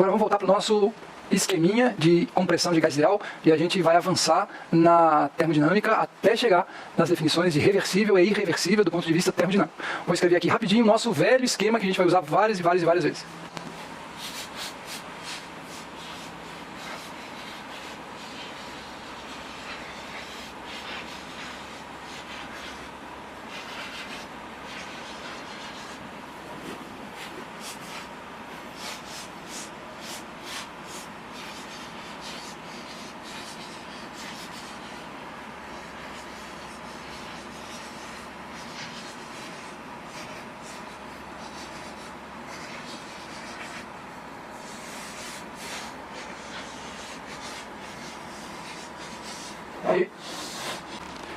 Agora vamos voltar para o nosso esqueminha de compressão de gás ideal e a gente vai avançar na termodinâmica até chegar nas definições de reversível e irreversível do ponto de vista termodinâmico. Vou escrever aqui rapidinho o nosso velho esquema que a gente vai usar várias vezes.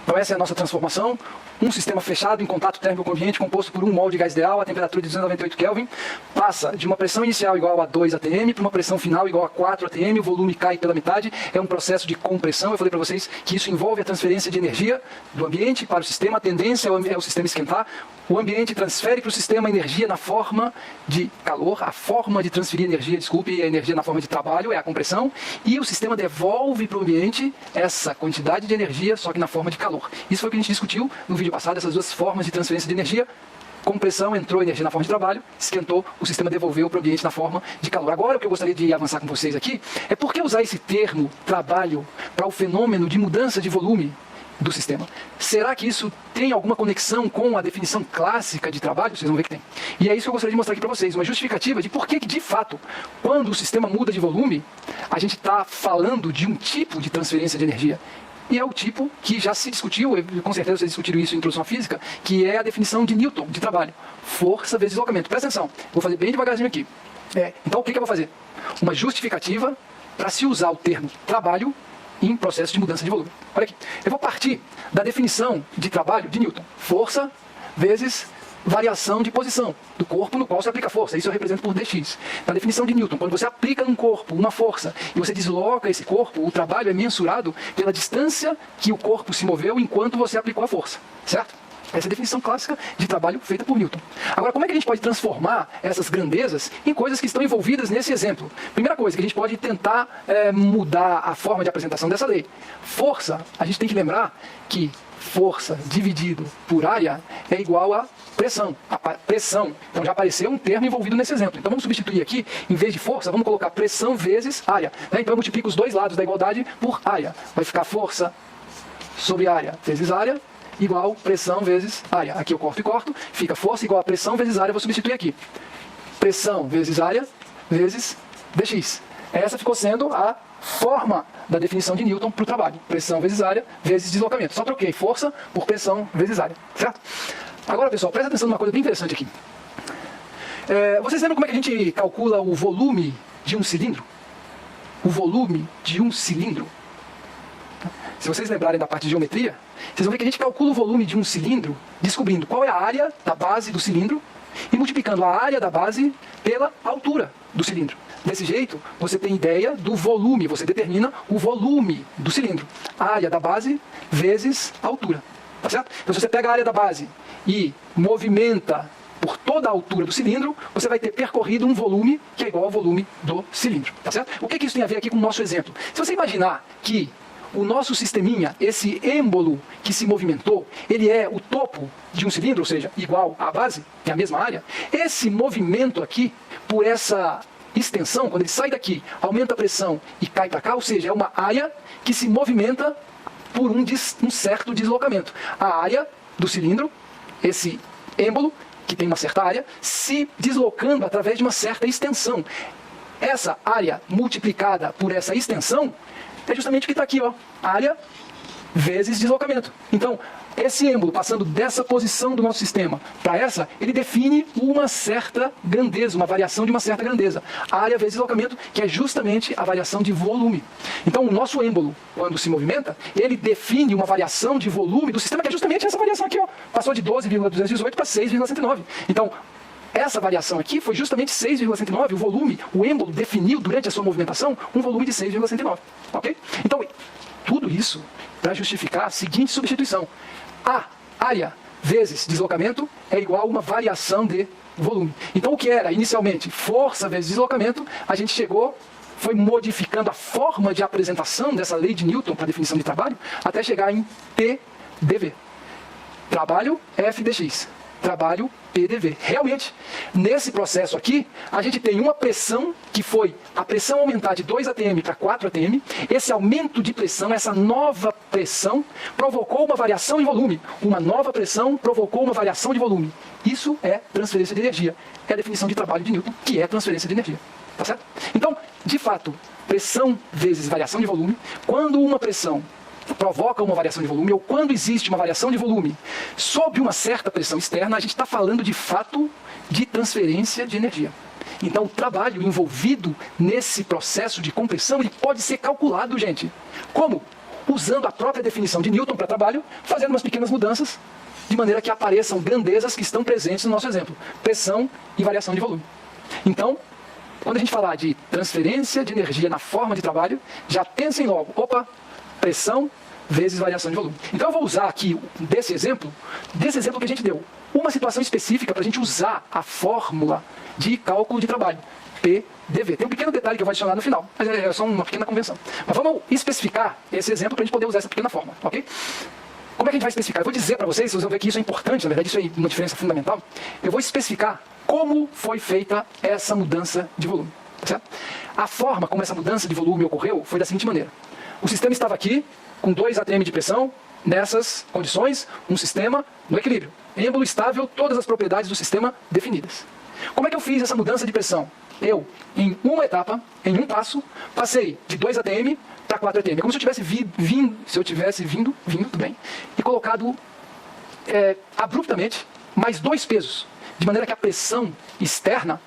Então essa é a nossa transformação, um sistema fechado em contato térmico com o ambiente composto por 1 mol de gás ideal a temperatura de 298 Kelvin, passa de uma pressão inicial igual a 2 atm para uma pressão final igual a 4 atm, o volume cai pela metade, é um processo de compressão. Eu falei para vocês que isso envolve a transferência de energia do ambiente para o sistema, a tendência é o sistema esquentar, o ambiente transfere para o sistema energia na forma de calor, a forma de transferir energia, a energia na forma de trabalho é a compressão, e o sistema devolve para o ambiente essa quantidade de energia, só que na forma de calor. Isso foi o que a gente discutiu no vídeo passado, essas duas formas de transferência de energia. Compressão, entrou energia na forma de trabalho, esquentou, o sistema devolveu para o ambiente na forma de calor. Agora o que eu gostaria de avançar com vocês aqui é por que usar esse termo trabalho para o fenômeno de mudança de volume do sistema. Será que isso tem alguma conexão com a definição clássica de trabalho? Vocês vão ver que tem. E é isso que eu gostaria de mostrar aqui para vocês, uma justificativa de por que, de fato, quando o sistema muda de volume, a gente está falando de um tipo de transferência de energia. E é o tipo que já se discutiu, com certeza vocês discutiram isso em introdução à física, que é a definição de Newton, de trabalho. Força vezes deslocamento. Presta atenção, vou fazer bem devagarzinho aqui. Então o que eu vou fazer? Uma justificativa para se usar o termo trabalho em processo de mudança de volume. Olha aqui, eu vou partir da definição de trabalho de Newton. Força vezes variação de posição do corpo no qual se aplica força. Isso eu represento por dx. Na definição de Newton, quando você aplica num corpo uma força e você desloca esse corpo, o trabalho é mensurado pela distância que o corpo se moveu enquanto você aplicou a força. Certo? Essa é a definição clássica de trabalho feita por Newton. Agora, como é que a gente pode transformar essas grandezas em coisas que estão envolvidas nesse exemplo? Primeira coisa, que a gente pode tentar mudar a forma de apresentação dessa lei. Força, a gente tem que lembrar que força dividido por área é igual a pressão. A pressão. Então já apareceu um termo envolvido nesse exemplo. Então vamos substituir aqui, em vez de força, vamos colocar pressão vezes área. Então eu multiplico os dois lados da igualdade por área. Vai ficar força sobre área vezes área, igual pressão vezes área. Aqui eu corto e corto, fica força igual a pressão vezes área, vou substituir aqui. Pressão vezes área vezes dx. Essa ficou sendo a forma da definição de Newton para o trabalho. Pressão vezes área vezes deslocamento. Só troquei força por pressão vezes área. Certo? Agora, pessoal, presta atenção numa coisa bem interessante aqui. Vocês lembram como é que a gente calcula o volume de um cilindro? O volume de um cilindro. Se vocês lembrarem da parte de geometria, vocês vão ver que a gente calcula o volume de um cilindro descobrindo qual é a área da base do cilindro e multiplicando a área da base pela altura do cilindro. Desse jeito, você tem ideia do volume, você determina o volume do cilindro. A área da base vezes a altura. Tá certo? Então, se você pega a área da base e movimenta por toda a altura do cilindro, você vai ter percorrido um volume que é igual ao volume do cilindro. Tá certo? O que isso tem a ver aqui com o nosso exemplo? Se você imaginar que o nosso sisteminha, esse êmbolo que se movimentou, ele é o topo de um cilindro, ou seja, igual à base, é a mesma área. Esse movimento aqui, por essa extensão, quando ele sai daqui, aumenta a pressão e cai para cá, ou seja, é uma área que se movimenta por um certo deslocamento. A área do cilindro, esse êmbolo, que tem uma certa área, se deslocando através de uma certa extensão. Essa área multiplicada por essa extensão é justamente o que está aqui, ó, área vezes deslocamento. Então, esse êmbolo passando dessa posição do nosso sistema para essa, ele define uma certa grandeza, uma variação de uma certa grandeza. Área vezes deslocamento, que é justamente a variação de volume. Então, o nosso êmbolo, quando se movimenta, ele define uma variação de volume do sistema, que é justamente essa variação aqui, ó. Passou de 12,218 para 6,109. Então, essa variação aqui foi justamente 6,109, o volume, o êmbolo definiu durante a sua movimentação um volume de 6,109. Ok? Então, tudo isso para justificar a seguinte substituição. A área vezes deslocamento é igual a uma variação de volume. Então, o que era inicialmente força vezes deslocamento, a gente foi modificando a forma de apresentação dessa lei de Newton para definição de trabalho, até chegar em TdV. Trabalho FdX. Trabalho PDV. Realmente, nesse processo aqui, a gente tem uma pressão que foi a pressão aumentar de 2 atm para 4 atm. Esse aumento de pressão, essa nova pressão, provocou uma variação em volume. Uma nova pressão provocou uma variação de volume. Isso é transferência de energia. É a definição de trabalho de Newton, que é transferência de energia. Tá certo? Então, de fato, pressão vezes variação de volume. Quando uma pressão provoca uma variação de volume, ou quando existe uma variação de volume sob uma certa pressão externa, a gente está falando de fato de transferência de energia. Então, o trabalho envolvido nesse processo de compressão, ele pode ser calculado, gente. Como? Usando a própria definição de Newton para trabalho, fazendo umas pequenas mudanças, de maneira que apareçam grandezas que estão presentes no nosso exemplo. Pressão e variação de volume. Então, quando a gente falar de transferência de energia na forma de trabalho, já pensem logo, opa, pressão vezes variação de volume. Então eu vou usar aqui desse exemplo que a gente deu, uma situação específica para a gente usar a fórmula de cálculo de trabalho, PDV. Tem um pequeno detalhe que eu vou adicionar no final, mas é só uma pequena convenção. Mas vamos especificar esse exemplo para a gente poder usar essa pequena fórmula, ok? Como é que a gente vai especificar? Eu vou dizer para vocês vão ver que isso é importante, na verdade isso é uma diferença fundamental. Eu vou especificar como foi feita essa mudança de volume, tá certo? A forma como essa mudança de volume ocorreu foi da seguinte maneira. O sistema estava aqui, com 2 atm de pressão, nessas condições, um sistema no equilíbrio. Êmbolo estável, todas as propriedades do sistema definidas. Como é que eu fiz essa mudança de pressão? Eu, em uma etapa, em um passo, passei de 2 atm para 4 atm. Como se eu tivesse vindo, tudo bem, e colocado abruptamente mais 2 pesos, de maneira que a pressão externa,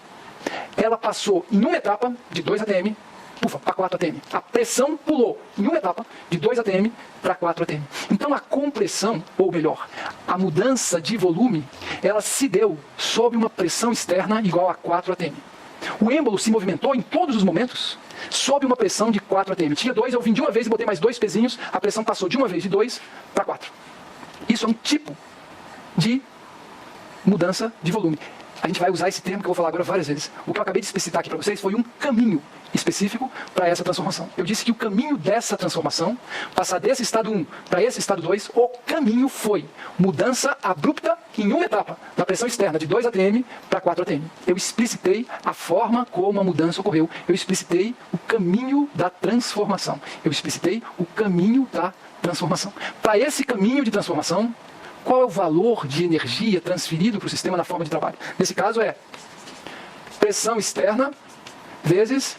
ela passou em uma etapa de 2 atm, para 4 atm. A pressão pulou em uma etapa de 2 atm para 4 atm. Então a compressão, ou melhor, a mudança de volume, ela se deu sob uma pressão externa igual a 4 atm. O êmbolo se movimentou em todos os momentos sob uma pressão de 4 atm. Tinha 2, eu vim de uma vez e botei mais 2 pezinhos, a pressão passou de uma vez de 2 para 4. Isso é um tipo de mudança de volume. A gente vai usar esse termo que eu vou falar agora várias vezes. O que eu acabei de especificar aqui para vocês foi um caminho específico para essa transformação. Eu disse que o caminho dessa transformação, passar desse estado 1 para esse estado 2, o caminho foi mudança abrupta em uma etapa, da pressão externa de 2 atm para 4 atm. Eu explicitei a forma como a mudança ocorreu. Eu explicitei o caminho da transformação. Eu explicitei o caminho da transformação. Para esse caminho de transformação, qual é o valor de energia transferido para o sistema na forma de trabalho? Nesse caso é pressão externa vezes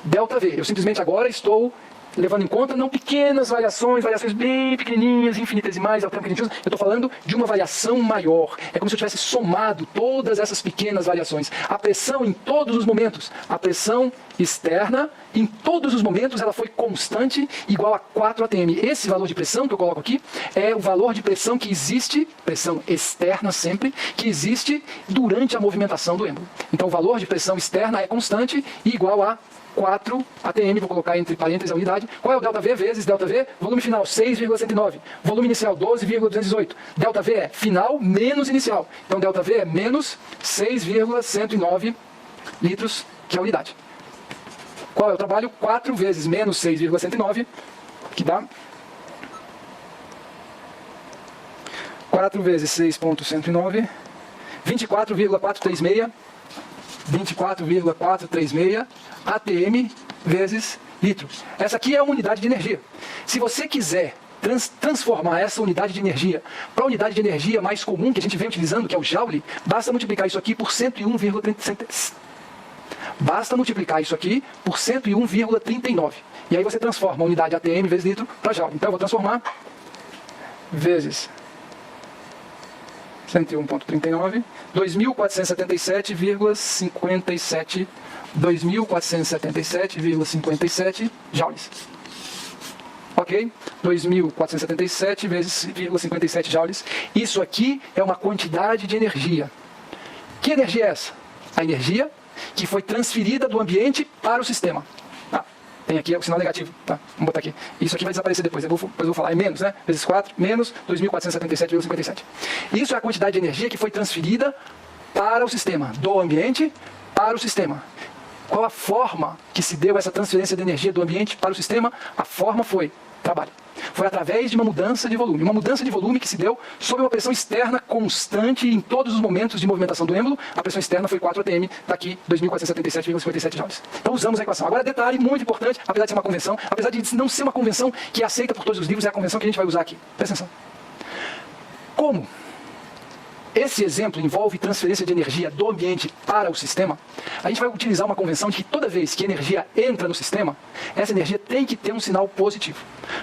ΔV. Eu simplesmente agora estou levando em conta não pequenas variações bem pequenininhas, infinitesimais, é o termo que a gente usa. Eu estou falando de uma variação maior. É como se eu tivesse somado todas essas pequenas variações. A pressão em todos os momentos, a pressão externa, em todos os momentos, ela foi constante, igual a 4 atm. Esse valor de pressão que eu coloco aqui é o valor de pressão que existe, pressão externa sempre, que existe durante a movimentação do êmbolo. Então o valor de pressão externa é constante e igual a 4 atm, vou colocar entre parênteses a unidade. Qual é o ΔV vezes ΔV? Volume final 6,109. Volume inicial 12,218. ΔV é final menos inicial. Então ΔV é menos 6,109 litros, que é a unidade. Qual é o trabalho? 4 vezes menos 6,109, que dá 4 vezes 6,109, 24,436, 24,436 atm vezes litro. Essa aqui é a unidade de energia. Se você quiser transformar essa unidade de energia para a unidade de energia mais comum que a gente vem utilizando, que é o Joule, basta multiplicar isso aqui por 101,30. Basta multiplicar isso aqui por 101,39. E aí você transforma a unidade atm vezes litro para Joule. Então eu vou transformar vezes 101,39, 2.477,57 2.477,57 joules. Ok? 2.477 vezes 0,57 joules. Isso aqui é uma quantidade de energia. Que energia é essa? A energia que foi transferida do ambiente para o sistema. Tem aqui o sinal negativo, tá? Vamos botar aqui. Isso aqui vai desaparecer depois, depois eu vou falar. É menos, né? Vezes 4, menos 2.477,57. Isso é a quantidade de energia que foi transferida para o sistema, do ambiente para o sistema. Qual a forma que se deu essa transferência de energia do ambiente para o sistema? A forma foi trabalho. Foi através de uma mudança de volume. Uma mudança de volume que se deu sob uma pressão externa constante em todos os momentos de movimentação do êmbolo. A pressão externa foi 4 atm, daqui 2.477,57 joules. Então usamos a equação. Agora, detalhe muito importante, apesar de ser uma convenção, apesar de não ser uma convenção que é aceita por todos os livros, é a convenção que a gente vai usar aqui. Presta atenção. Como esse exemplo envolve transferência de energia do ambiente para o sistema, a gente vai utilizar uma convenção de que toda vez que energia entra no sistema, essa energia tem que ter um sinal positivo.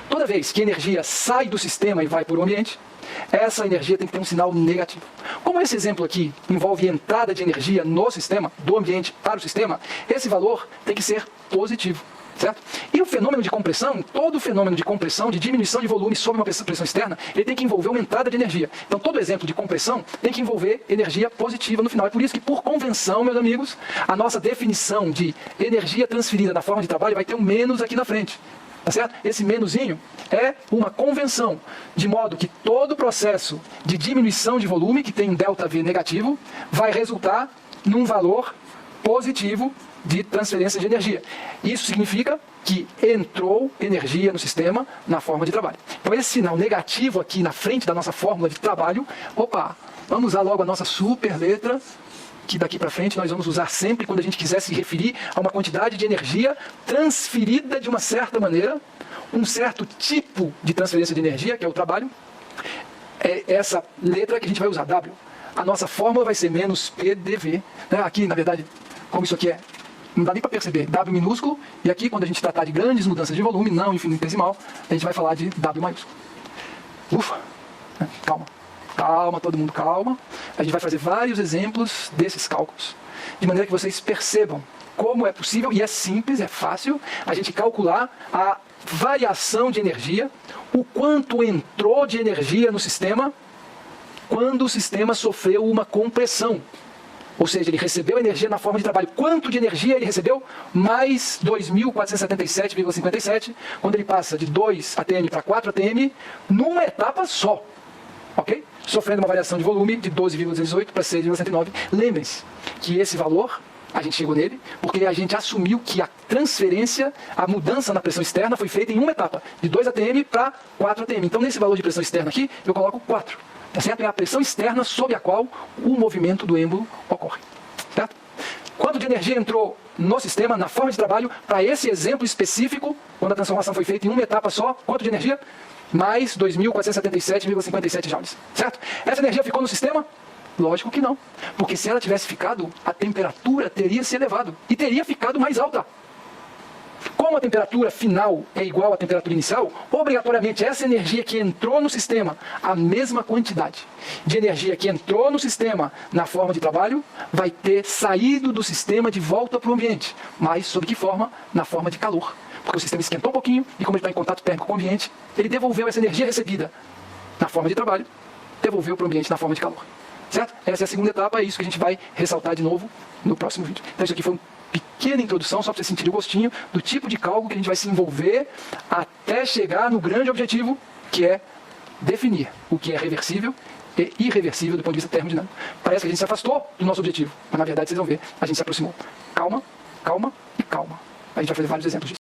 Toda vez que energia sai do sistema e vai para o ambiente, essa energia tem que ter um sinal negativo. Como esse exemplo aqui envolve entrada de energia no sistema, do ambiente para o sistema, esse valor tem que ser positivo. Certo? E o fenômeno de compressão, todo fenômeno de compressão, de diminuição de volume sob uma pressão externa, ele tem que envolver uma entrada de energia. Então todo exemplo de compressão tem que envolver energia positiva no final. É por isso que, por convenção, meus amigos, a nossa definição de energia transferida na forma de trabalho vai ter um menos aqui na frente. Tá certo? Esse menuzinho é uma convenção, de modo que todo processo de diminuição de volume, que tem um ΔV negativo, vai resultar num valor positivo de transferência de energia. Isso significa que entrou energia no sistema na forma de trabalho. Então esse sinal negativo aqui na frente da nossa fórmula de trabalho, vamos usar logo a nossa super letra, que daqui para frente nós vamos usar sempre quando a gente quiser se referir a uma quantidade de energia transferida de uma certa maneira, um certo tipo de transferência de energia, que é o trabalho. É essa letra que a gente vai usar, W. A nossa fórmula vai ser menos PDV, né? Aqui, na verdade, como isso aqui não dá nem para perceber, W minúsculo, e aqui, quando a gente tratar de grandes mudanças de volume, não infinitesimal, a gente vai falar de W maiúsculo. Ufa! Calma. Calma, todo mundo calma. A gente vai fazer vários exemplos desses cálculos, de maneira que vocês percebam como é possível, e é simples, é fácil, a gente calcular a variação de energia, o quanto entrou de energia no sistema, quando o sistema sofreu uma compressão. Ou seja, ele recebeu energia na forma de trabalho. Quanto de energia ele recebeu? Mais 2.477,57, quando ele passa de 2 atm para 4 atm, numa etapa só. Ok? Sofrendo uma variação de volume de 12,218 para 6,69. Lembrem-se que esse valor, a gente chegou nele, porque a gente assumiu que a transferência, a mudança na pressão externa foi feita em uma etapa, de 2 atm para 4 atm. Então, nesse valor de pressão externa aqui, eu coloco 4. Tá certo? É a pressão externa sob a qual o movimento do êmbolo ocorre. Certo? Quanto de energia entrou no sistema, na forma de trabalho, para esse exemplo específico, quando a transformação foi feita em uma etapa só, quanto de energia? Mais 2.477,57 joules. Certo? Essa energia ficou no sistema? Lógico que não. Porque se ela tivesse ficado, a temperatura teria se elevado e teria ficado mais alta. Como a temperatura final é igual à temperatura inicial, obrigatoriamente essa energia que entrou no sistema, a mesma quantidade de energia que entrou no sistema na forma de trabalho, vai ter saído do sistema de volta para o ambiente. Mas sob que forma? Na forma de calor. Porque o sistema esquentou um pouquinho e, como ele está em contato térmico com o ambiente, ele devolveu essa energia recebida na forma de trabalho, devolveu para o ambiente na forma de calor. Certo? Essa é a segunda etapa, é isso que a gente vai ressaltar de novo no próximo vídeo. Então isso aqui foi pequena introdução, só para você sentir o gostinho do tipo de cálculo que a gente vai se envolver até chegar no grande objetivo, que é definir o que é reversível e irreversível do ponto de vista termodinâmico. Parece que a gente se afastou do nosso objetivo, mas na verdade vocês vão ver, a gente se aproximou. Calma, calma e calma. A gente vai fazer vários exemplos disso.